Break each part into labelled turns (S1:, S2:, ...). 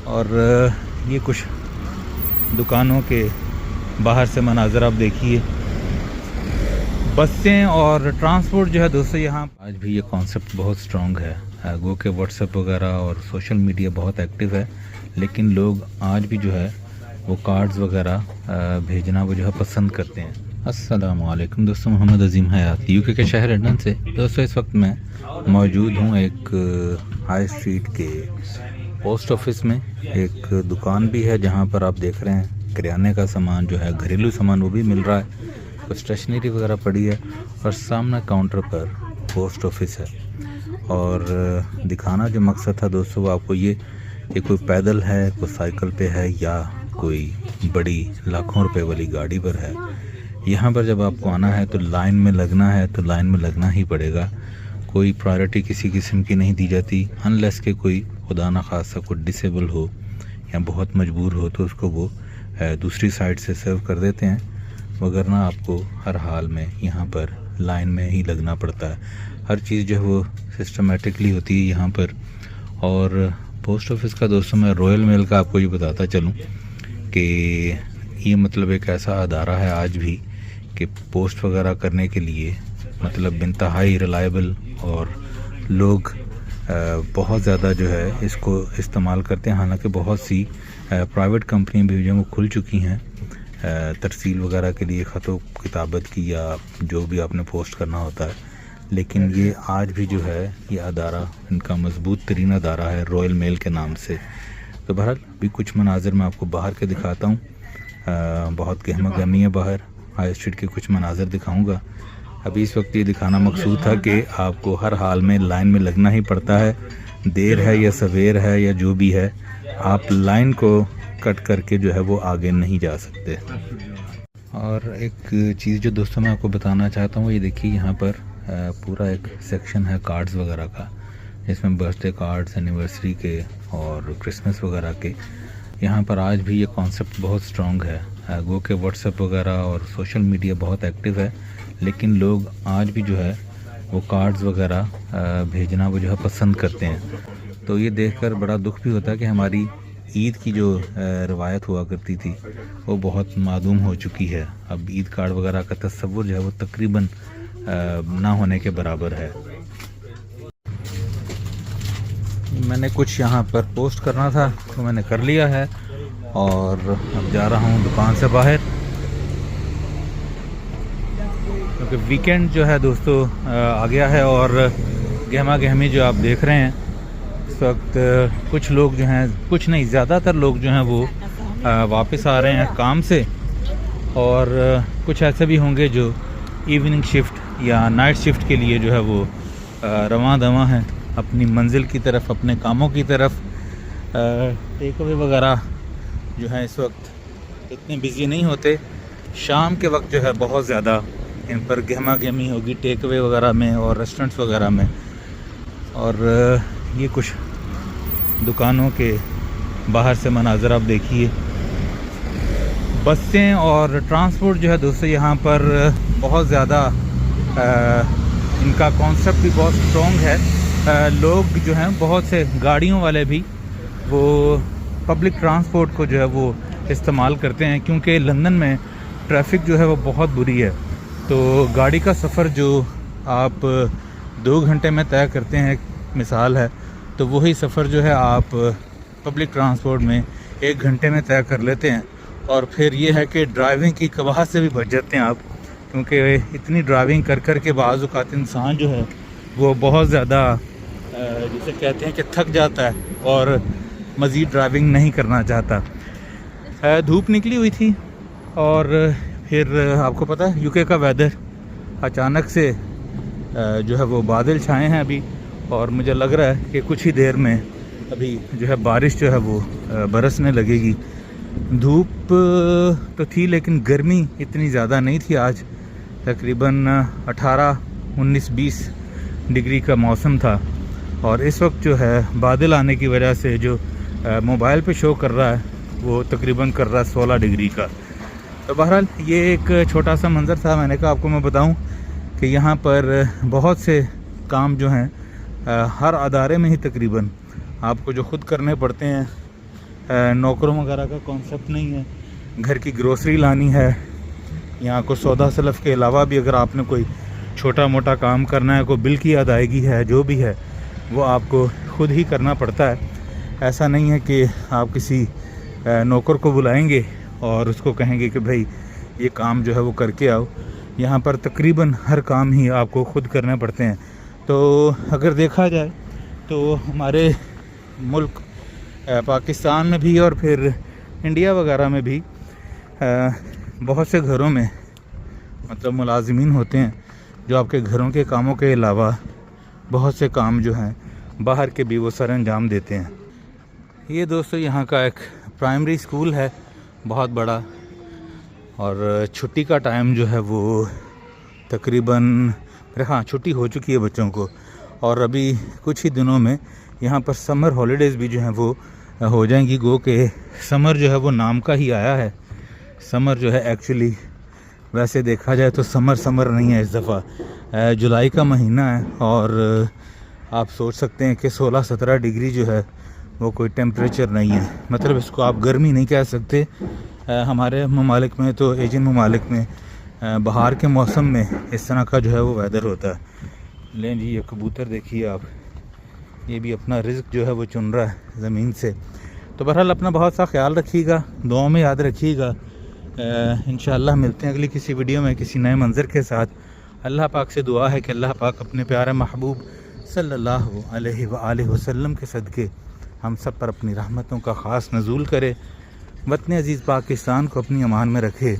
S1: और ये कुछ दुकानों के बाहर से मनाज़र आप देखिए। बसें और ट्रांसपोर्ट जो है दोस्तों यहाँ आज भी ये कॉन्सेप्ट बहुत स्ट्रॉन्ग है। गो के व्हाट्सएप वगैरह और सोशल मीडिया बहुत एक्टिव है, लेकिन लोग आज भी जो है वो कार्ड्स वगैरह भेजना वो जो है पसंद करते हैं। अस्सलामु अलैकुम दोस्तों, मोहम्मद अजीम हयात यूके के शहर लंदन से। दोस्तों इस वक्त मैं मौजूद हूँ एक हाई स्ट्रीट के पोस्ट ऑफिस में। एक दुकान भी है जहाँ पर आप देख रहे हैं किराने का सामान जो है, घरेलू सामान वो भी मिल रहा है, कुछ स्टेशनरी वगैरह पड़ी है और सामने काउंटर पर पोस्ट ऑफिस है। और दिखाना जो मकसद था दोस्तों वो आपको ये कि कोई पैदल है, कोई साइकिल पे है या कोई बड़ी लाखों रुपए वाली गाड़ी पर है। यहाँ पर जब आपको आना है तो लाइन में लगना है तो लाइन में लगना ही पड़ेगा। कोई प्रायोरिटी किसी किस्म की नहीं दी जाती, अनलेस के कोई खुदा न खासा कोई डिसेबल हो या बहुत मजबूर हो तो उसको वो दूसरी साइड से सर्व कर देते हैं, वगरना आपको हर हाल में यहाँ पर लाइन में ही लगना पड़ता है। हर चीज़ जो है वो सिस्टमेटिकली होती है यहाँ पर। और पोस्ट ऑफिस का दोस्तों मैं रॉयल मेल का आपको ये बताता चलूँ कि ये मतलब एक ऐसा अदारा है आज भी कि पोस्ट वगैरह करने के लिए मतलब इंतहाई रिलायबल, और लोग बहुत ज़्यादा जो है इसको इस्तेमाल करते हैं। हालांकि बहुत सी प्राइवेट कंपनियां भी जो वो खुल चुकी हैं तरसील वगैरह के लिए, ख़तों किताबत की या जो भी आपने पोस्ट करना होता है, लेकिन ये आज भी जो है ये अदारा इनका मजबूत तरीन अदारा है रॉयल मेल के नाम से। तो बहरहाल अभी कुछ मनाजिर मैं आपको बाहर के दिखाता हूँ। बहुत गहमा गहमी है बाहर, हाई स्ट्रीट के कुछ मनाजिर दिखाऊंगा। अभी इस वक्त ये दिखाना मकसूद था कि आपको हर हाल में लाइन में लगना ही पड़ता है, देर है या सवेर है या जो भी है, आप लाइन को कट करके जो है वो आगे नहीं जा सकते। और एक चीज़ जो दोस्तों मैं आपको बताना चाहता हूँ, ये देखिए यहाँ पर पूरा एक सेक्शन है कार्ड्स वगैरह का, जिसमें बर्थडे कार्ड्स, एनिवर्सरी के और क्रिसमस वगैरह के। यहाँ पर आज भी ये कॉन्सेप्ट बहुत स्ट्रॉन्ग है। गो के व्हाट्सएप वगैरह और सोशल मीडिया बहुत एक्टिव है, लेकिन लोग आज भी जो है वो कार्ड्स वगैरह भेजना वो जो है पसंद करते हैं। तो ये देखकर बड़ा दुख भी होता है कि हमारी ईद की जो रवायत हुआ करती थी वो बहुत मादूम हो चुकी है। अब ईद कार्ड वगैरह का तस्वुर जो है वो तकरीबन ना होने के बराबर है। मैंने कुछ यहाँ पर पोस्ट करना था तो मैंने कर लिया है और अब जा रहा हूँ दुकान से बाहर, क्योंकि वीकेंड जो है दोस्तों आ गया है। और गहमा गहमी जो आप देख रहे हैं इस वक्त, कुछ लोग जो हैं, कुछ नहीं ज़्यादातर लोग जो हैं वो वापस आ रहे हैं काम से, और कुछ ऐसे भी होंगे जो इवनिंग शिफ्ट या नाइट शिफ्ट के लिए जो है वो रवां दवां हैं अपनी मंजिल की तरफ, अपने कामों की तरफ। टेक अवे वगैरह जो है इस वक्त इतने बिज़ी नहीं होते। शाम के वक्त जो है बहुत ज़्यादा इन पर गहमा गहमी होगी टेक अवे वगैरह में और रेस्टोरेंट्स वगैरह में। और ये कुछ दुकानों के बाहर से मनाज़र आप देखिए। बसें और ट्रांसपोर्ट जो है दोस्तों यहाँ पर बहुत ज़्यादा इनका कॉन्सेप्ट भी बहुत स्ट्रॉन्ग है। लोग जो हैं बहुत से गाड़ियों वाले भी वो पब्लिक ट्रांसपोर्ट को जो है वो इस्तेमाल करते हैं, क्योंकि लंदन में ट्रैफिक जो है वो बहुत बुरी है। तो गाड़ी का सफ़र जो आप 2 घंटे में तय करते हैं मिसाल है, तो वही सफ़र जो है आप पब्लिक ट्रांसपोर्ट में 1 घंटे में तय कर लेते हैं। और फिर ये है कि ड्राइविंग की कबाहत से भी बच जाते हैं आप, क्योंकि इतनी ड्राइविंग कर कर के बाज़ औक़ात इंसान जो है वो बहुत ज़्यादा जिसे कहते हैं कि थक जाता है और मज़ीद ड्राइविंग नहीं करना चाहता। धूप निकली हुई थी और फिर आपको पता है यूके का वेदर अचानक से जो है वो बादल छाए हैं अभी, और मुझे लग रहा है कि कुछ ही देर में अभी जो है बारिश जो है वो बरसने लगेगी। धूप तो थी लेकिन गर्मी इतनी ज़्यादा नहीं थी आज। तकरीबन 18, 19, 20 डिग्री का मौसम था, और इस वक्त जो है बादल आने की वजह से जो मोबाइल पे शो कर रहा है वो तकरीबन कर रहा है 16 डिग्री का। तो बहरहाल ये एक छोटा सा मंज़र था, मैंने कहा आपको मैं बताऊं कि यहाँ पर बहुत से काम जो हैं हर अदारे में ही तकरीबन आपको जो ख़ुद करने पड़ते हैं, नौकरों वगैरह का कॉन्सेप्ट नहीं है। घर की ग्रोसरी लानी है, यहाँ को सौदा सलफ़ के अलावा भी अगर आपने कोई छोटा मोटा काम करना है, कोई बिल की अदायगी है, जो भी है वो आपको खुद ही करना पड़ता है। ऐसा नहीं है कि आप किसी नौकर को बुलाएंगे और उसको कहेंगे कि भाई ये काम जो है वो करके आओ। यहाँ पर तकरीबन हर काम ही आपको खुद करने पड़ते हैं। तो अगर देखा जाए तो हमारे मुल्क पाकिस्तान में भी और फिर इंडिया वगैरह में भी बहुत से घरों में मतलब मुलाजिमीन होते हैं जो आपके घरों के कामों के अलावा बहुत से काम जो हैं बाहर के भी वो सर अंजाम देते हैं। ये दोस्तों यहाँ का एक प्राइमरी स्कूल है बहुत बड़ा, और छुट्टी का टाइम जो है वो तकरीबन हाँ छुट्टी हो चुकी है बच्चों को, और अभी कुछ ही दिनों में यहाँ पर समर हॉलीडेज़ भी जो हैं वो हो जाएंगी। गो के समर जो है वो नाम का ही आया है। समर जो है एक्चुअली वैसे देखा जाए तो समर नहीं है, इस दफ़ा जुलाई का महीना है, और आप सोच सकते हैं कि 16-17 डिग्री जो है वो कोई टेम्परेचर नहीं है। मतलब इसको आप गर्मी नहीं कह सकते। हमारे ममालिक में तो एशियन ममालिक में बाहर के मौसम में इस तरह का जो है वो वेदर होता है। लें जी, ये कबूतर देखिए आप, ये भी अपना रिज़्क जो है वो चुन रहा है ज़मीन से। तो बहरहाल अपना बहुत सा ख्याल रखिएगा, दुआ में याद रखिएगा। इंशाअल्लाह मिलते हैं अगली किसी वीडियो में किसी नए मंज़र के साथ। अल्लाह पाक से दुआ है कि अल्लाह पाक अपने प्यारे महबूब सल्लल्लाहु अलैहि वसल्लम के सदक़े हम सब पर अपनी रहमतों का ख़ास नज़ूल करे। वतन अज़ीज़ पाकिस्तान को अपनी अमान में रखे।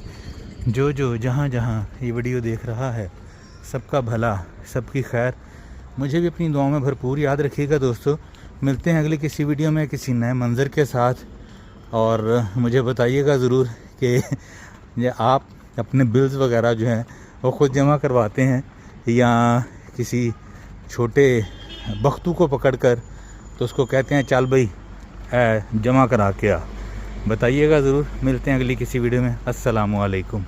S1: जो जहाँ ये वीडियो देख रहा है सबका भला, सबकी खैर, मुझे भी अपनी दुआओं में भरपूर याद रखिएगा। दोस्तों मिलते हैं अगली किसी वीडियो में किसी नए मंज़र के साथ, और मुझे बताइएगा ज़रूर कि ये आप अपने बिल्स वगैरह जो हैं वो ख़ुद जमा करवाते हैं या किसी छोटे बख्तू को पकड़कर तो उसको कहते हैं चल भाई जमा करा के आ। बताइएगा ज़रूर। मिलते हैं अगली किसी वीडियो में। अस्सलामु अलैकुम।